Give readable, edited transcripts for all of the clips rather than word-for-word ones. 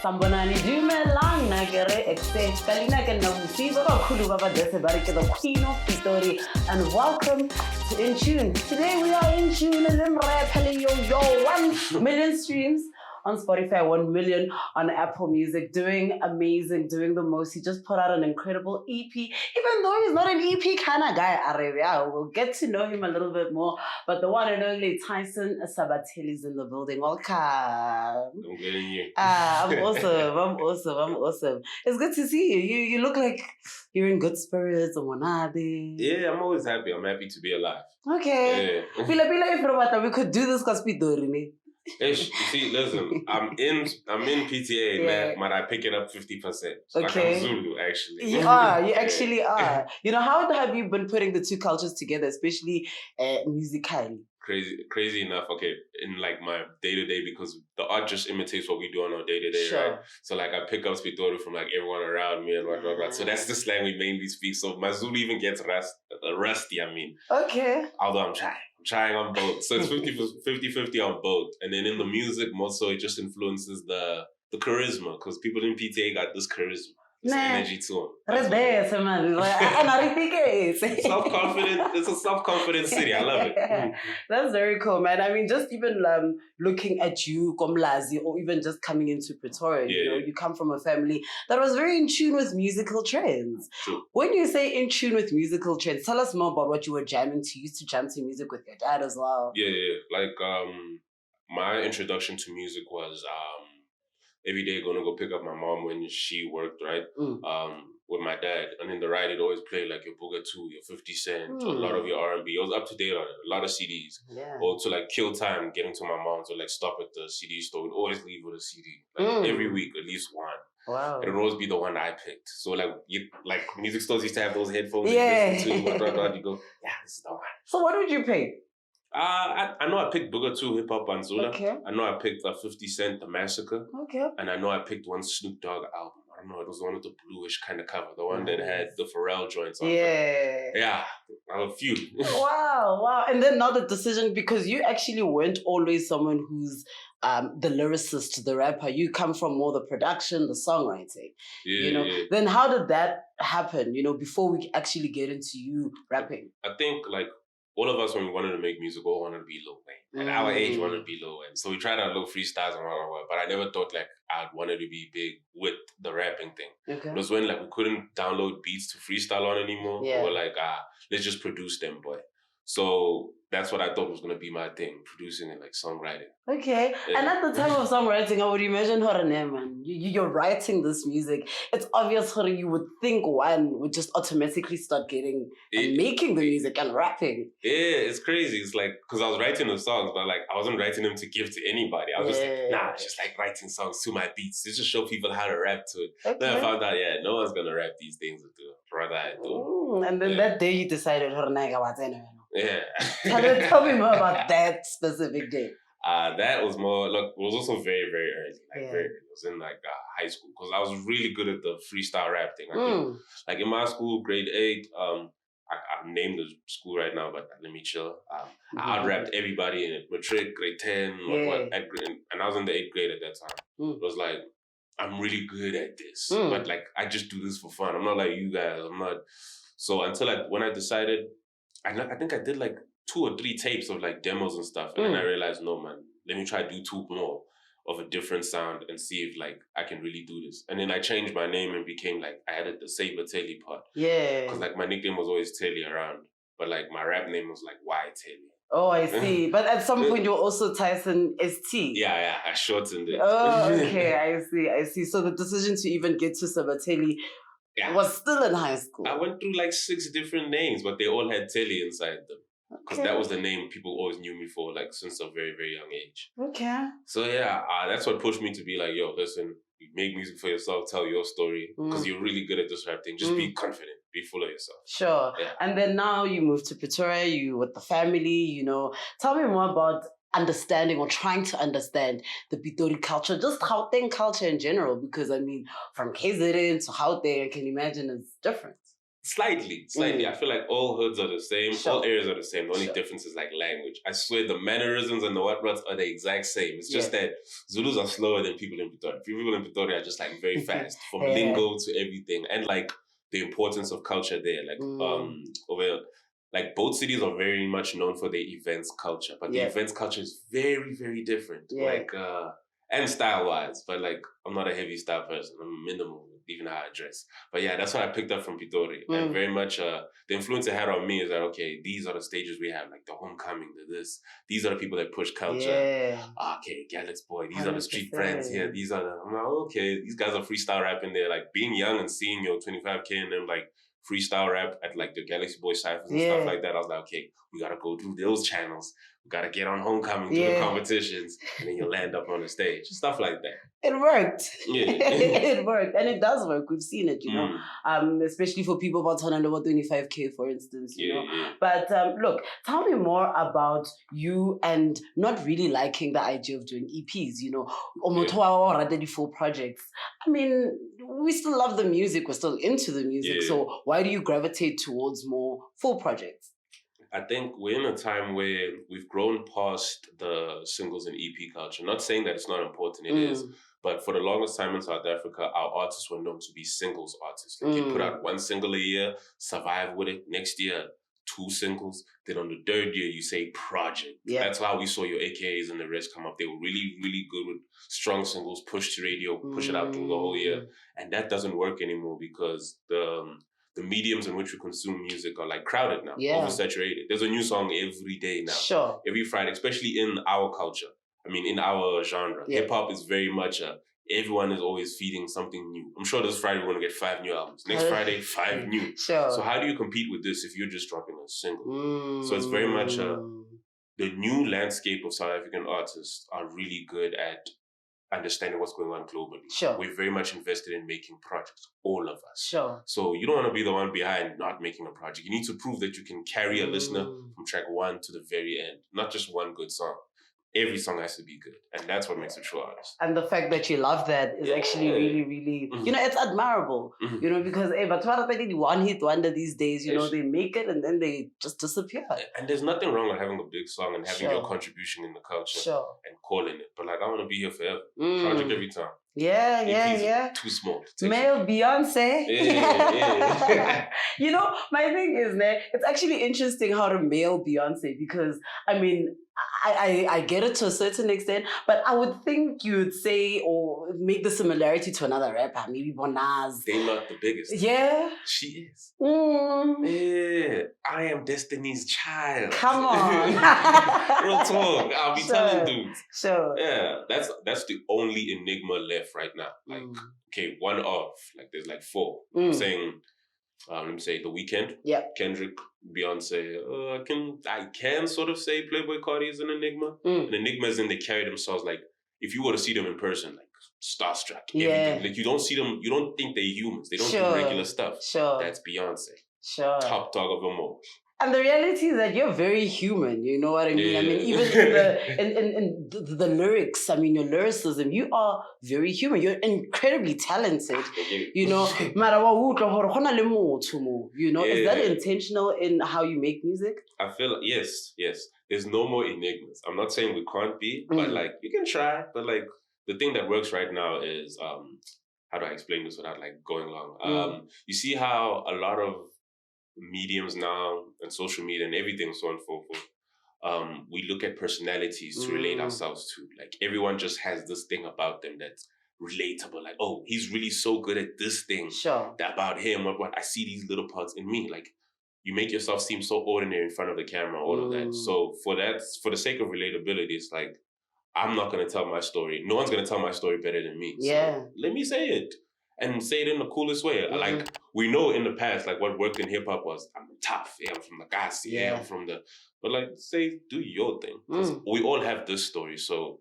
Sambonani dumelang na ke re expect kalina ke na busiba bakhulu baba dese ba re ke the queen of Pitori and welcome to In Tune. Today we are in tune and I'm rapping yo 1 million streams on Spotify, 1 million on Apple Music, doing amazing, doing the most. He just put out an incredible EP, even though he's not an EP kind of guy, Arabia. We'll get to know him a little bit more, but the one and only Tyson Sybateli is in the building. Welcome. I'm getting you. I'm awesome. It's good to see you. You look like you're in good spirits. Yeah, I'm always happy. I'm happy to be alive. Okay. Yeah. We could do this because Pitori. You see, listen, I'm in PTA, man, but I pick it up 50%. Okay. Like I'm Zulu, actually. You actually are. You know, how have you been putting the two cultures together, especially musically? Crazy enough, okay, in like my day-to-day, because the art just imitates what we do on our day-to-day, Sure. right? So like I pick up Pitori from like everyone around me and whatnot. So that's the slang we mainly speak. So my Zulu even gets rusty, I mean. Okay. Although I'm trying on both. So it's 50-50 on both. And then in the music, more so it just influences the charisma, because people in PTA got this charisma. This energy to them. Self-confident. It's a self-confident city. I love it. That's very cool, man. I mean, just even looking at you, Komlazi, or even just coming into Pretoria, you know, you come from a family that was very in tune with musical trends. True. When you say in tune with musical trends, tell us more about what you were jamming to. You used to jam to music with your dad as well. Yeah. Like, my introduction to music was every day going to go pick up my mom when she worked, right? With my dad. And in the ride, it always played like your Booga 2, your 50 Cent, a lot of your R&B. I was up to date on it, a lot of CDs. Yeah. Or to like kill time getting to my mom to like stop at the CD store. We'd always leave with a CD. Like every week, at least one. Wow. It would always be the one I picked. So like music stores used to have those headphones. Yeah. You go, yeah, this is the one. So what did you pick? I know I picked Booga 2, Hip Hop Banzula. Okay. I know I picked 50 Cent, The Massacre. Okay. And I know I picked one Snoop Dogg album. I don't know, it was the one with the bluish kind of cover. The one that had the Pharrell joints on it. Yeah, a few. Wow. And then now the decision, because you actually weren't always someone who's the lyricist, the rapper. You come from more the production, the songwriting. Yeah. Then how did that happen, before we actually get into you rapping? I think like all of us, when we wanted to make music, all wanted to be Lil Wayne. At our age, wanted to be Lil Wayne. So we tried out little freestyles and whatever, but I never thought like I'd wanted to be big with the rapping thing. Okay. It was when like we couldn't download beats to freestyle on anymore. Yeah. Or like, let's just produce them, boy. So that's what I thought was going to be my thing, producing and like songwriting. Okay. Yeah. And at the time of songwriting, I would imagine her name, man. You're writing this music. It's obvious how you would think one would just automatically start getting and making the music and rapping. Yeah, it's crazy. It's like, because I was writing the songs, but like I wasn't writing them to give to anybody. I was just like, nah, it's just like writing songs to my beats. Just to show people how to rap to it. Okay. Then I found out, no one's going to rap these things. Rather I do. And then that day you decided, yeah. Tell me more about that specific day. That was more, look, it was also very, very early. Very early. It was in like high school, because I was really good at the freestyle rap thing. Like in my school, grade 8, I named the school right now, but let me chill. I out-rapped everybody in matric, grade 10, and I was in the 8th grade at that time. It was like, I'm really good at this, but like I just do this for fun. I'm not like you guys. I'm not. So when I decided, I think I did like 2 or 3 tapes of like demos and stuff, and then I realized, no man, let me try to do 2 more of a different sound and see if like I can really do this. And then I changed my name and became like, I added the Sybateli part. Yeah. Because like my nickname was always Telly around, but like my rap name was like Y Telly. Oh, I see. But at some point, you were also Tyson ST. Yeah, I shortened it. Oh, okay, I see. So the decision to even get to Sybateli was still in high school. I went through like 6 different names, but they all had Telly inside them. Because that was the name people always knew me for, like, since a very, very young age. Okay. So, that's what pushed me to be like, yo, listen, you make music for yourself, tell your story, because you're really good at this rap thing. Just be confident, be full of yourself. Sure. Yeah. And then now you moved to Pretoria, you with the family, Tell me more about understanding or trying to understand the Pitori culture, just Gauteng culture in general, because, I mean, from KZN to Gauteng, I can imagine it's different. Slightly. I feel like all hoods are the same. Sure. All areas are the same. The only Sure. difference is like language. I swear the mannerisms and the whatnots are the exact same. It's just that Zulus are slower than people in Pretoria. People in Pretoria are just like very fast from lingo to everything, and like the importance of culture there. Like over. Like both cities are very much known for their events culture, but the events culture is very, very different. Like and style wise, but like I'm not a heavy style person. I'm minimal, even how I dress. But yeah, that's what I picked up from Pitori. And very much the influence it had on me is that okay, these are the stages we have, like the homecoming, these are the people that push culture. Okay, GalXBoy, these 100%. Are the street friends here. These are I'm like, okay, these guys are freestyle rapping there. Like being young and seeing your 25K and them like freestyle rap at like the GalXBoy cyphers and stuff like that. I was like, okay, we gotta go through those channels. We gotta get on homecoming, do the competitions, and then you'll land up on the stage. Stuff like that. It worked. Yeah. It worked. And it does work. We've seen it, you know. Especially for people about 25K, for instance, you know. But look, tell me more about you and not really liking the idea of doing EPs, you know. Already full projects. I mean, we still love the music. We're still into the music. So why do you gravitate towards more full projects? I think we're in a time where we've grown past the singles and EP culture. Not saying that it's not important, it is. But for the longest time in South Africa, our artists were known to be singles artists. Like you put out one single a year, survive with it. Next year, 2 singles. Then on the 3rd year, you say project. That's how we saw your AKAs and the rest come up. They were really, really good with strong singles, push to radio, push it out through the whole year. And that doesn't work anymore because the mediums in which we consume music are like crowded now, oversaturated. There's a new song every day now. Every Friday, especially in our culture. I mean, in our genre. Hip-hop is very much everyone is always feeding something new. I'm sure this Friday we're going to get 5 new albums. Next Friday, 5 new. So how do you compete with this if you're just dropping a single? So it's very much the new landscape of South African artists are really good at understanding what's going on globally. We're very much invested in making projects, all of us. So you don't want to be the one behind not making a project. You need to prove that you can carry a listener from track 1 to the very end, not just one good song. Every song has to be good. And that's what makes a true artist. And the fact that you love that is actually really, really, you know, it's admirable. You know, because but one hit wonder these days, you know, they make it and then they just disappear. And there's nothing wrong with having a big song and having your contribution in the culture and calling it. But like, I want to be here forever. Project every time. Too small. Male Beyoncé. You know, my thing is that it's actually interesting how to male Beyoncé because, I mean, I get it to a certain extent, but I would think you would say or make the similarity to another rapper, maybe Bonaz. They're not the biggest. Yeah. She is. Yeah. I am Destiny's child. Come on. Real talk. I'll be telling dudes. Yeah. That's the only enigma left right now. Like, okay, one of, like there's like 4. I'm saying, let me say The Weeknd, Kendrick, Beyoncé. I can sort of say Playboy Cardi is an enigma. An enigma is in they carry themselves like, if you were to see them in person, like starstruck, everything. Like you don't see them, you don't think they're humans. They don't do regular stuff. That's Beyoncé. Top dog of them all. And the reality is that you're very human, you know what I mean? I mean, even in the lyrics, I mean, your lyricism, you are very human. You're incredibly talented, you know. You know, is that intentional in how you make music? I feel, yes. There's no more enigmas. I'm not saying we can't be, but like, you can try. But like, the thing that works right now is, how do I explain this without like going long? You see how a lot of mediums now and social media and everything so on and so forth, we look at personalities to relate ourselves to. Like everyone just has this thing about them that's relatable. Like, oh, he's really so good at this thing about him. What I see these little parts in me. Like you make yourself seem so ordinary in front of the camera, all of that. So for the sake of relatability, it's like, I'm not going to tell my story. No one's going to tell my story better than me. So let me say it. And say it in the coolest way. Like, we know in the past, like, what worked in hip-hop was, I'm tough, I'm from the Gasi, I'm from the... But, like, say, do your thing. Because we all have this story. So,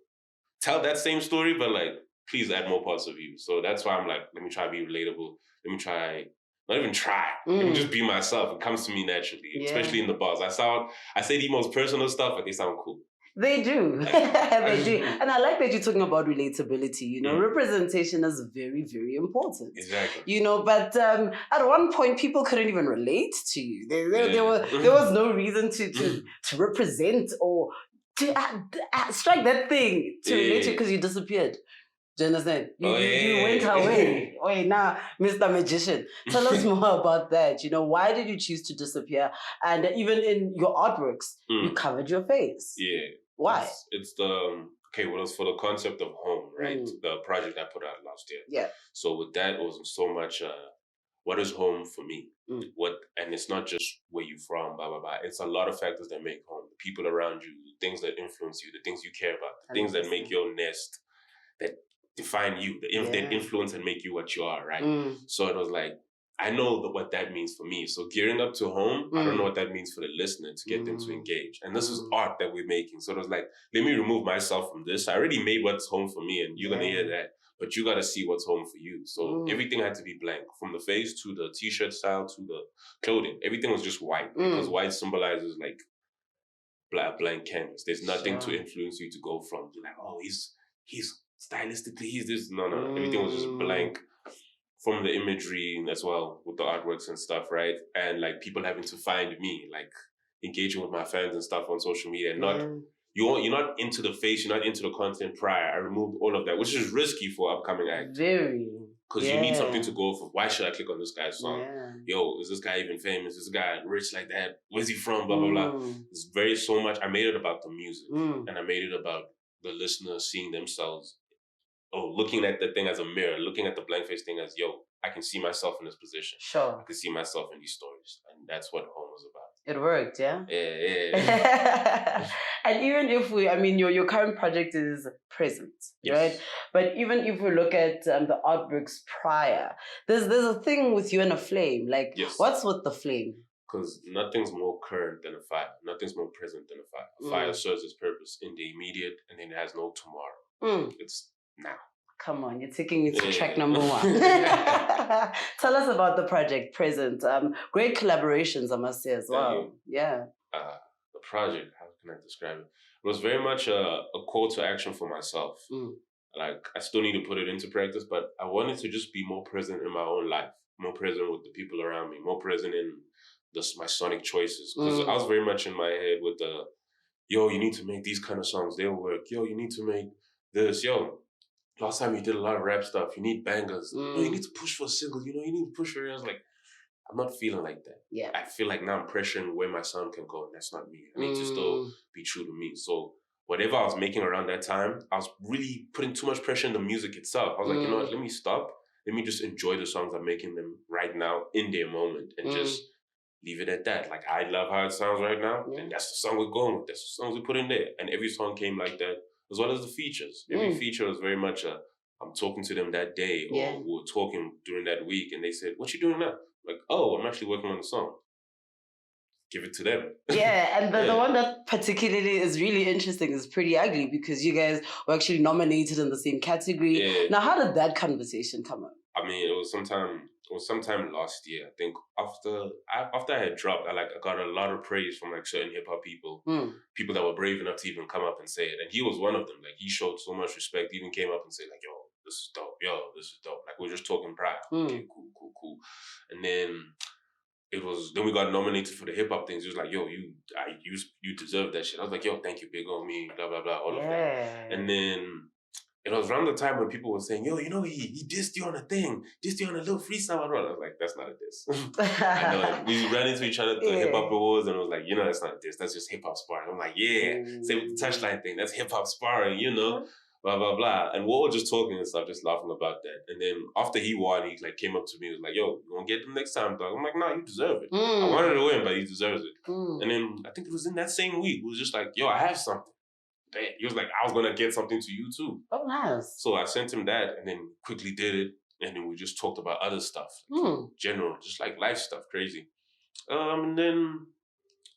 tell that same story, but, like, please add more parts of you. So, that's why I'm like, let me try to be relatable. Let me try... Not even try. Let me just be myself. It comes to me naturally, especially in the bars. I say the most personal stuff, but they sound cool. They do. They do. And I like that you're talking about relatability. Representation is very, very important. Exactly. But at one point, people couldn't even relate to you. There was no reason to represent or to strike that thing to relate to because you disappeared. Do you understand? You went away. Wait, now, Mr. Magician, tell us more about that. Why did you choose to disappear? And even in your artworks, you covered your face. Yeah. Why? It's the well, it's for the concept of home, right? The project I put out last year. Yeah. So with that, it wasn't so much what is home for me? And it's not just where you're from, blah blah blah. It's a lot of factors that make home. The people around you, the things that influence you, the things you care about, the things that make your nest, that define you, that influence and make you what you are, right? So it was like, I know what that means for me. So gearing up to home, I don't know what that means for the listener to get them to engage. And this is art that we're making. So it was like, let me remove myself from this. I already made what's home for me and you're going to hear that. But you got to see what's home for you. So everything had to be blank. From the face to the t-shirt style to the clothing. Everything was just white. Because white symbolizes like blank canvas. There's nothing to influence you to go from. Like, oh, he's stylistically, he's this. No. Everything was just blank. From the imagery as well, with the artworks and stuff, right? And like people having to find me, like engaging with my fans and stuff on social media. And you're not into the face, you're not into the content prior. I removed all of that, which is risky for upcoming acts. Very. Because you need something to go for. Why should I click on this guy's song? Yo, is this guy even famous? Is this guy rich like that? Where's he from? Blah, blah, blah. It's very so much. I made it about the music. And I made it about the listener seeing themselves. Looking at the thing as a mirror, looking at the blank face thing as, yo, I can see myself in this position. Sure. I can see myself in these stories. And that's what home was about. It worked, yeah? Yeah. And even if your current project is present, right? But even if we look at the artworks prior, there's a thing with you and a flame. Like, what's with the flame? Because nothing's more current than a fire. Nothing's more present than a fire. A fire serves its purpose in the immediate and then it has no tomorrow. It's now. Come on, you're taking me to track number 1. Tell us about the project, Present. Great collaborations, I must say, as well. Yeah. The project, how can I describe it? It was very much a call to action for myself. Like, I still need to put it into practice, but I wanted to just be more present in my own life, more present with the people around me, more present in my sonic choices. Because I was very much in my head with yo, you need to make these kind of songs, they'll work. Yo, you need to make this. Yo, last time you did a lot of rap stuff, you need bangers. You need to push for singles, you need to push for it. I was like, I'm not feeling like that. Yeah. I feel like now I'm pressuring where my sound can go, and that's not me. I need to still be true to me. So whatever I was making around that time, I was really putting too much pressure in the music itself. I was like, you know what, let me stop. Let me just enjoy the songs I'm making them right now in their moment and just leave it at that. Like, I love how it sounds right now, and that's the song we're going with. That's the songs we put in there. And every song came like that, as well as the features. Every feature was very much I'm talking to them that day, or we were talking during that week, and they said, what you doing now? Like, oh, I'm actually working on the song. Give it to them. Yeah, and the one that particularly is really interesting is Pretty Ugly, because you guys were actually nominated in the same category. Yeah. Now, how did that conversation come up? I mean, it was sometime last year. I think after I had dropped, I got a lot of praise from like certain hip hop people, people that were brave enough to even come up and say it. And he was one of them. Like, he showed so much respect. He even came up and said like, yo, this is dope. Yo, this is dope. Like, we were just talking prior. Okay, cool. And then then we got nominated for the hip hop things. He was like, yo, you deserve that shit. I was like, yo, thank you, big on me, blah blah blah, all of that. And then it was around the time when people were saying, yo, he dissed you on a thing, dissed you on a little freestyle. I was like, that's not a diss. I know it. We ran into each other at the hip hop awards, and I was like, that's not a diss. That's just hip hop sparring. I'm like, same with the touchline thing. That's hip hop sparring, blah blah blah. And we were just talking and stuff, just laughing about that. And then after he won, he like came up to me and was like, yo, you gonna get them next time, dog? I'm like, nah, you deserve it. I wanted to win, but he deserves it. And then I think it was in that same week, it was just like, yo, I have something. He was like, I was gonna get something to you too. Oh, nice. So I sent him that, and then quickly did it, and then we just talked about other stuff, like, general, just like life stuff, crazy. And then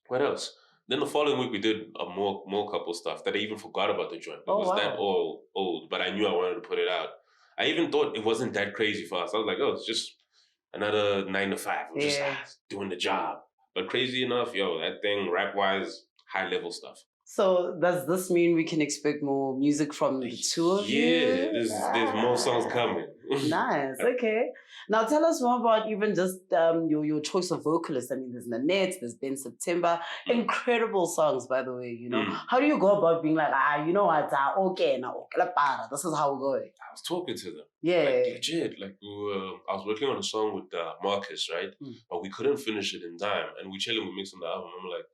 what else? Then the following week we did more couple stuff that I even forgot about the joint. It was that all old, but I knew I wanted to put it out. I even thought it wasn't that crazy for us. I was like, it's just another 9 to 5. We're just doing the job. But crazy enough, that thing rap wise, high level stuff. So does this mean we can expect more music from the two of you? Yeah, there's more songs coming. Nice. Okay. Now tell us more about even just your choice of vocalists. I mean, there's Nanette, there's Ben September. Incredible songs, by the way. You know, how do you go about being like, you know what? Okay, now this is how we go. I was talking to them. Yeah. Like, legit. Like I was working on a song with Marcus, right? But we couldn't finish it in time, and we chilling, we mixing the album. I'm like,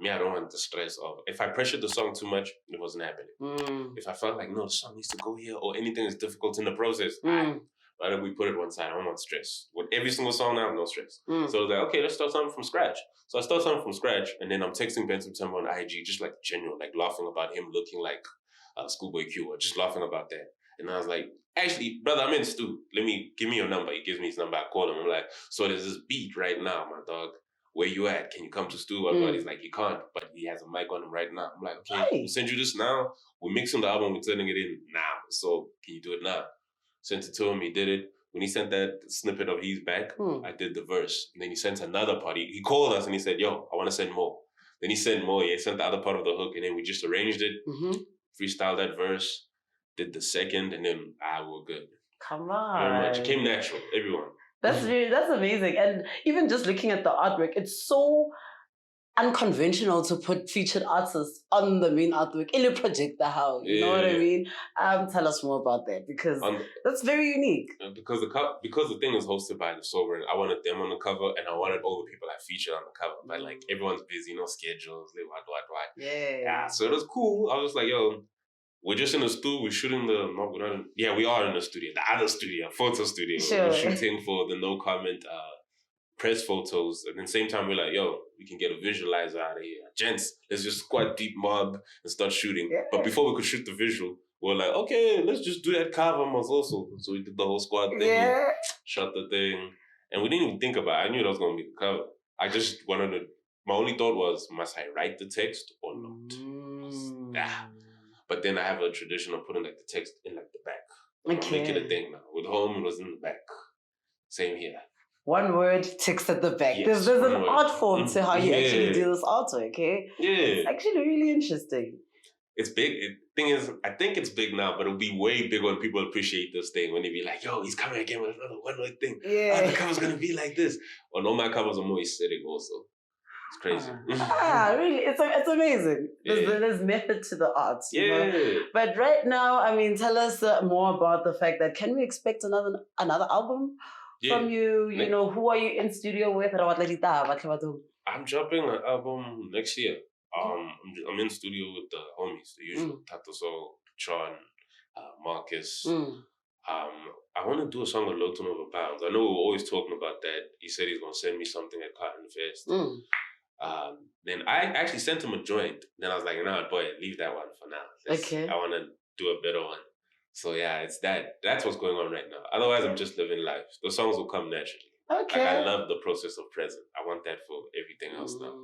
I don't want the stress of. If I pressured the song too much, it wasn't happening. If I felt like, no, the song needs to go here, or anything is difficult in the process, why don't we put it one side? I don't want stress. With every single song now, no stress. So I was like, okay, let's start something from scratch. So I start something from scratch, and then I'm texting Ben September on IG, just like genuine, like laughing about him looking like Schoolboy Q, or just laughing about that. And I was like, actually, brother, I'm in Stu. Give me your number. He gives me his number. I call him. I'm like, so there's this beat right now, my dog. Where you at? Can you come to Stu? He's like, he can't, but he has a mic on him right now. I'm like, okay, we'll send you this now. We're mixing the album. We're sending it in now. So can you do it now? Sent it to him. He did it. When he sent that snippet of He's Back, I did the verse. And then he sent another part. He called us and he said, yo, I want to send more. Then he sent more. He sent the other part of the hook, and then we just arranged it, freestyled that verse, did the second, and then we're good. Come on. Very much. It came natural. Everyone. That's amazing. And even just looking at the artwork, it's so unconventional to put featured artists on the main artwork in a project. You know what I mean? Tell us more about that, because that's very unique. Because the thing is hosted by the Sovereign, I wanted them on the cover, and I wanted all the people I featured on the cover. But like everyone's busy, no schedules, what. Yeah. So it was cool. I was just like, yo. We're just in the studio. We're shooting we are in the studio. The other studio, photo studio. Sure. We're shooting for the no comment press photos. And at the same time, we're like, yo, we can get a visualizer out of here. Gents, let's just squat deep mob and start shooting. Yeah. But before we could shoot the visual, we were like, okay, let's just do that cover also. So we did the whole squad thing. Yeah. Shot the thing. And we didn't even think about it. I knew that was going to be the cover. I just wanted to, my only thought was, must I write the text or not? But then I have a tradition of putting like the text in like the back. Okay. I'm making a thing now. With home, it was in the back. Same here. One word, text at the back. Yes, there's an art form to how you actually do this artwork, okay? Yeah. It's actually really interesting. It's big. Thing is, I think it's big now, but it'll be way bigger when people appreciate this thing. When they be like, yo, he's coming again with another one-word thing. Yeah. The cover's going to be like this. Well, all my covers are more aesthetic also. It's crazy. Really? It's amazing. There's method to the art. You know? But right now, I mean, tell us more about the fact that can we expect another album from you? You know, who are you in studio with? I'm dropping an album next year. I'm in studio with the homies, the usual Thato Saul, Sean, Marcus. I want to do a song with Loton Over Pounds. I know we were always talking about that. He said he's going to send me something at Cotton Fest. Then I actually sent him a joint. Then I was like, no, boy, leave that one for now. Okay. I want to do a better one. So yeah, it's that. That's what's going on right now. Otherwise, I'm just living life. The songs will come naturally. Okay. Like, I love the process of present. I want that for everything else now.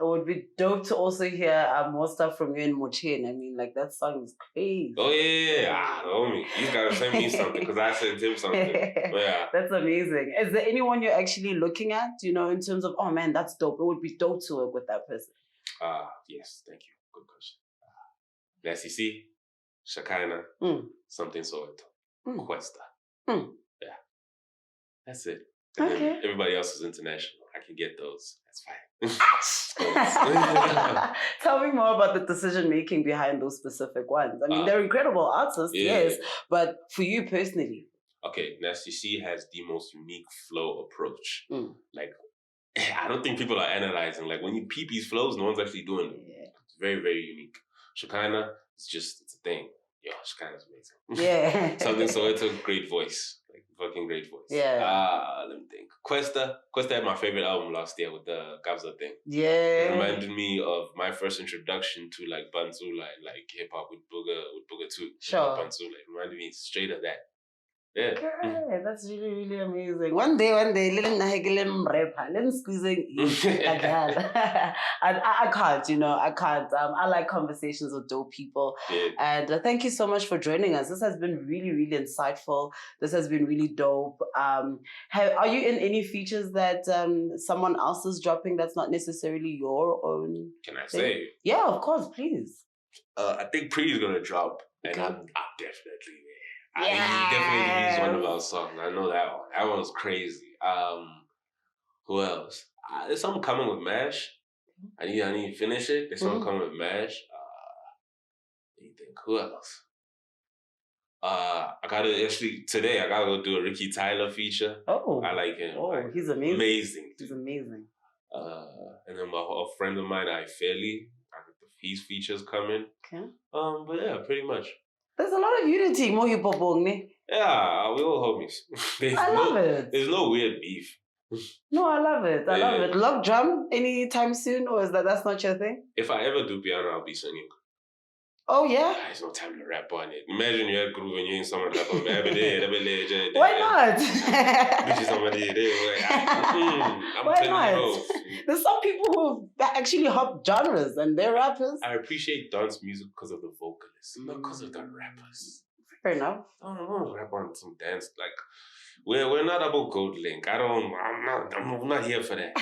It would be dope to also hear more stuff from you and Mochen. I mean, like, that song is crazy. Oh, yeah. Homie. He's got to send me something because I sent him something. Yeah. That's amazing. Is there anyone you're actually looking at, you know, in terms of, oh, man, that's dope. It would be dope to work with that person. Yes. Thank you. Good question. SEC, Shekinah, something sort. Questa. Yeah. That's it. And then everybody else is international. I can get those. That's fine. Tell me more about the decision-making behind those specific ones. I mean, they're incredible artists, yes, but for you personally? Okay, Nasty C has the most unique flow approach. Like, I don't think people are analyzing. Like, when you peep his flows, no one's actually doing it. Yeah. It's very, very unique. Shekinah, it's a thing. Yo, Shekinah's amazing. Yeah. Something so it's a great voice. Like, fucking great voice. Yeah. Let me think. Questa had my favorite album last year with the Gabza thing. Yeah. It reminded me of my first introduction to like Banzula and like hip hop with Booger 2. Sure. Banzula. It reminded me straight of that. Yeah. Okay, that's really, really amazing. One day, let's squeezing I can't, I can't. I like conversations with dope people. Yeah. And thank you so much for joining us. This has been really, really insightful. This has been really dope. Are you in any features that someone else is dropping that's not necessarily your own? Can I thing? say? Yeah, of course, please. I think Priddy's gonna drop, and Okay. I'm definitely there. I think he definitely released one of our songs. I know that one. That one's crazy. Who else? There's something coming with Mash. I need to finish it. There's something coming with Mash. Let me think. Who else? Today I gotta go do a Ricky Tyler feature. Oh, I like him. Oh, he's amazing. Amazing. He's amazing. And then a friend of mine, his features coming. Okay. But yeah, pretty much. There's a lot of unity, mo hip hop. Yeah, we all homies. I love it. There's no weird beef. No, I love it. I love it. Love drum anytime soon, or is that's not your thing? If I ever do piano, I'll be singing. Oh yeah? There's no time to rap on it. Imagine you had groove and you ain't someone rap on it. Why not? Why not? There's some people who actually hop genres and they're rappers. I appreciate dance music because of the vocalists, not because of the rappers. Fair enough. I don't rap on some dance like we're not about Gold Link. I'm not here for that.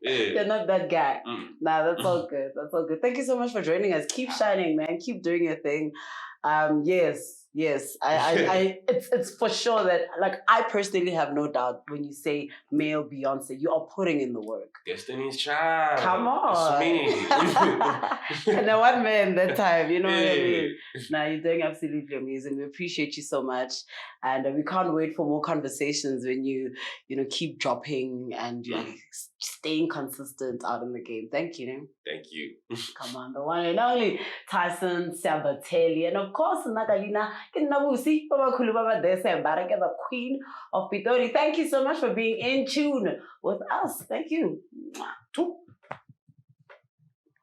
Yeah. You're not that guy. Nah, that's all good. That's all good. Thank you so much for joining us. Keep shining, man. Keep doing your thing. Yes. It's for sure that, like, I personally have no doubt when you say male Beyonce, you are putting in the work. Destiny's Child. Come on. It's me. And then one man that time, you know what I mean? Nah, you're doing absolutely amazing. We appreciate you so much. And we can't wait for more conversations when you keep dropping and you're staying consistent out in the game. Thank you. Thank you. Come on, the one and only Tyson Sybateli. And of course, Natalina Kinabusi, the queen of Pitori. Thank you so much for being in tune with us. Thank you.